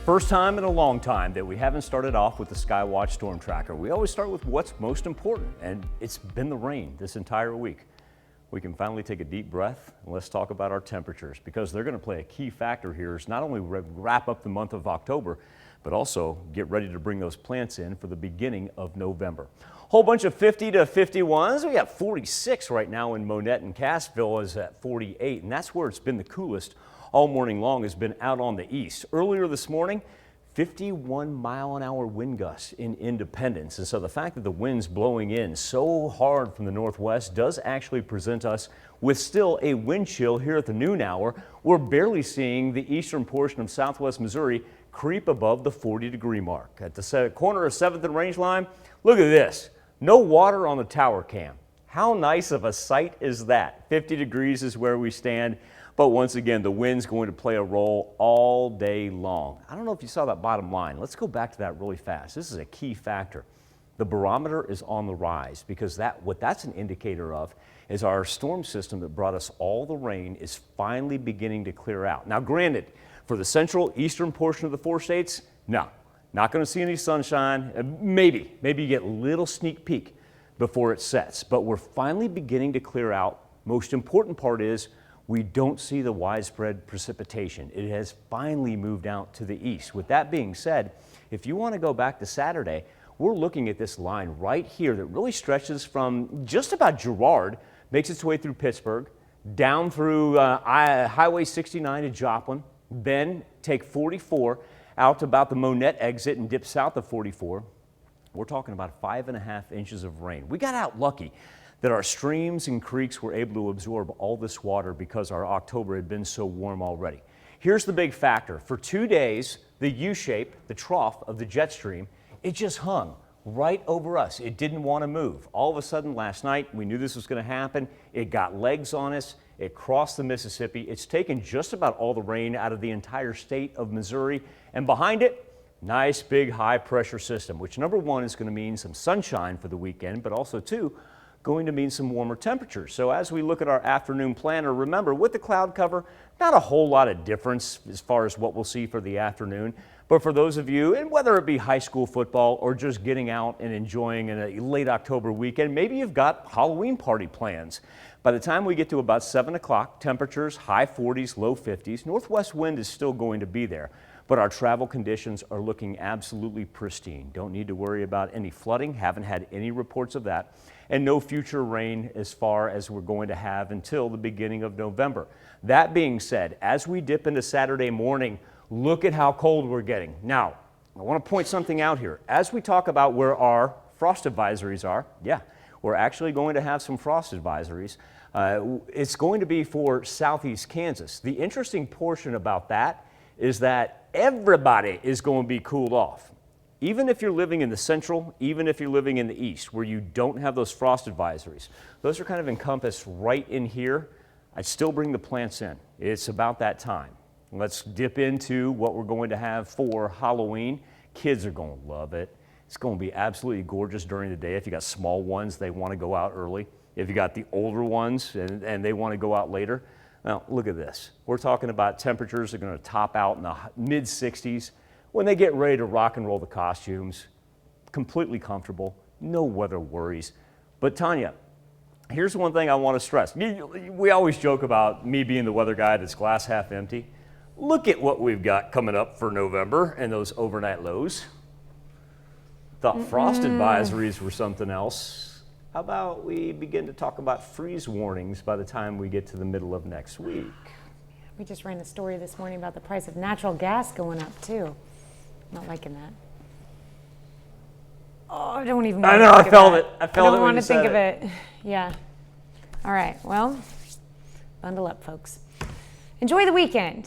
First time in a long time that we haven't started off with the Skywatch Storm Tracker. We always start with what's most important, and it's been the rain this entire week. We can finally take a deep breath and let's talk about our temperatures, because they're going to play a key factor here as not only wrap up the month of October, but also get ready to bring those plants in for the beginning of November. Whole bunch of 50 to 51s. We got 46 right now in Monette and Cassville is at 48, and that's where it's been the coolest all morning long, has been out on the east. Earlier this morning, 51-mile-an-hour wind gusts in Independence. And so the fact that the wind's blowing in so hard from the northwest does actually present us with still a wind chill here at the noon hour. We're barely seeing the eastern portion of southwest Missouri creep above the 40-degree mark. At the corner of 7th and Rangeline, look at this. No water on the tower cam. How nice of a sight is that? 50 degrees is where we stand. But once again, the wind's going to play a role all day long. I don't know if you saw that bottom line. Let's go back to that really fast. This is a key factor. The barometer is on the rise, because what that's an indicator of is our storm system that brought us all the rain is finally beginning to clear out. Now, granted, for the central eastern portion of the 4 states, no, not going to see any sunshine. Maybe you get a little sneak peek before it sets, but we're finally beginning to clear out. Most important part is we don't see the widespread precipitation. It has finally moved out to the east. With that being said, if you want to go back to Saturday, we're looking at this line right here that really stretches from just about Girard, makes its way through Pittsburgh, down through Highway 69 to Joplin, then take 44 out to about the Monette exit and dip south of 44. We're talking about 5.5 inches of rain. We got out lucky that our streams and creeks were able to absorb all this water because our October had been so warm already. Here's the big factor. For 2 days, the U-shape, the trough of the jet stream, it just hung right over us. It didn't want to move. All of a sudden last night, we knew this was going to happen. It got legs on us. It crossed the Mississippi. It's taken just about all the rain out of the entire state of Missouri. And behind it, nice big high pressure system, which number one is going to mean some sunshine for the weekend, but also two, going to mean some warmer temperatures. So as we look at our afternoon planner, remember with the cloud cover, not a whole lot of difference as far as what we'll see for the afternoon. But for those of you, and whether it be high school football or just getting out and enjoying a late October weekend, maybe you've got Halloween party plans. By the time we get to about 7 o'clock, temperatures high 40s, low 50s. Northwest wind is still going to be there, but our travel conditions are looking absolutely pristine. Don't need to worry about any flooding, haven't had any reports of that, and no future rain as far as we're going to have until the beginning of November. That being said, as we dip into Saturday morning, look at how cold we're getting. Now, I want to point something out here. As we talk about where our frost advisories are, yeah, we're actually going to have some frost advisories. It's going to be for southeast Kansas. The interesting portion about that is that everybody is going to be cooled off. Even if you're living in the central, even if you're living in the east, where you don't have those frost advisories, those are kind of encompassed right in here. I'd still bring the plants in. It's about that time. Let's dip into what we're going to have for Halloween. Kids are going to love it. It's going to be absolutely gorgeous during the day. If you got small ones, they want to go out early. If you got the older ones and they want to go out later, now look at this. We're talking about temperatures that are going to top out in the mid 60s. When they get ready to rock and roll the costumes, completely comfortable, no weather worries. But Tanya, here's one thing I want to stress. We always joke about me being the weather guy that's glass half empty. Look at what we've got coming up for November and those overnight lows. Thought frost advisories were something else. How about we begin to talk about freeze warnings by the time we get to the middle of next week? We just ran a story this morning about the price of natural gas going up too. Not liking that. Oh, I don't even want to think of it. I felt it. I don't want to think of it. Yeah. All right. Well, bundle up, folks. Enjoy the weekend.